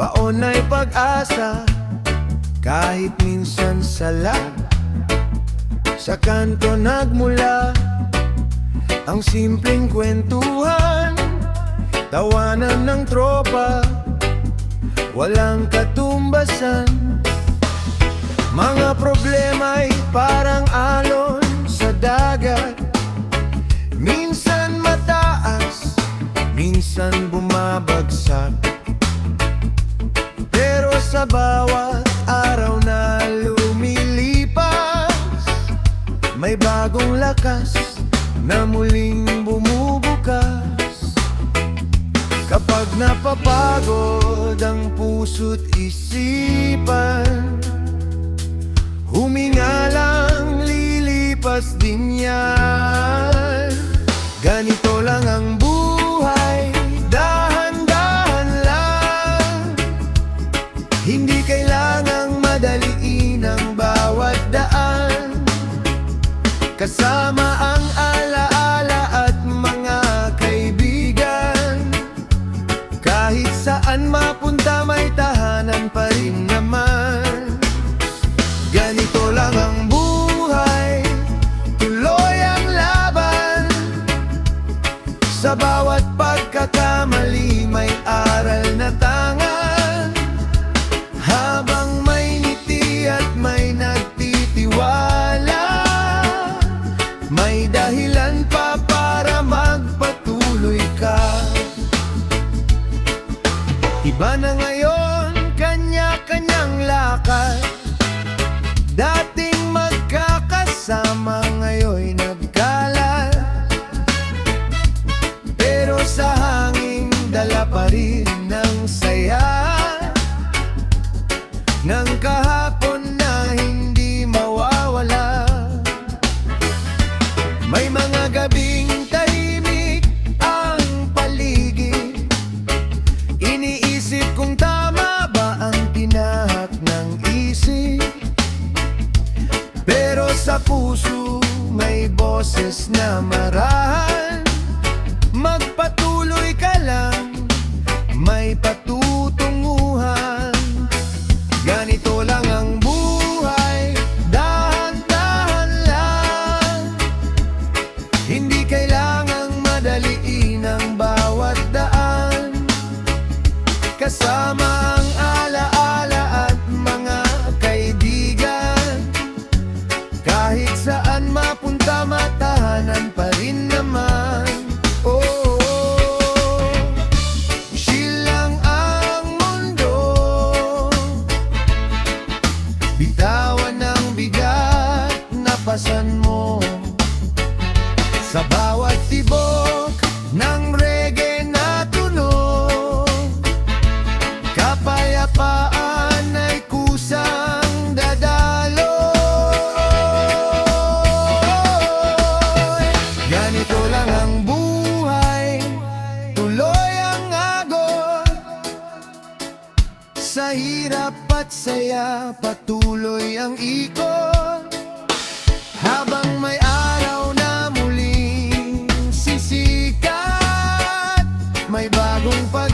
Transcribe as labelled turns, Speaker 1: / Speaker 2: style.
Speaker 1: Baon ay pag-asa, kahit minsan sala. Sa kanto nagmula ang simpleng kwentuhan, tawanan ng tropa, walang katumbasan. Mga problema'y parang alon sa dagat, minsan mataas, minsan bumabagsak. Pero sa bawat araw na lumilipas, may bagong lakas na muling bumubukas. Kapag napapagod ang puso't isipan, huminga lang, lilipas din yan. Ganito lang ang buhay, dahan-dahan lang. Hindi kailangang madaliin ang bawat daan. Kasama ang alaala at mga kaibigan, kahit saan mapunta may tahanan pa rin naman. Ganito lang ang buhay, tuloy ang laban. Sa bawat pagkakamali may aral na tangan. Habang may ngiti at may nagtitiwala, may dahilan pa para magpatuloy ka. Iba na ngayon, kanya-kanyang lakad. Dating magkakasama, ngayon'y nagkalat. Pero sa hangin, dala pa rin ng saya ng kahapon na hindi mawawala. May mga gabing tahimik ang paligid, iniisip kung tama ba ang tinahak ng isip. Pero sa puso may boses na marahan. Magpatuloy ka lang, may patutunguhan. Ganito lang ang buhay, dahan-dahan lang. Hindi kailangang madaliin ang bawat daan. Kasama ang alaala at mga kaibigan, kahit saan mapunta matahanan pa rin naman. Oh, chill lang ang mundo, bitawan ang bigat, napasan mo. Sa bawat tibok ng reggae na tunog, kapayapaan ay kusang dadaloy. Ganito lang ang buhay, tuloy ang agos. Sa hirap at saya, patuloy ang ikot. Habang may araw na muling sisikat, may bagong pag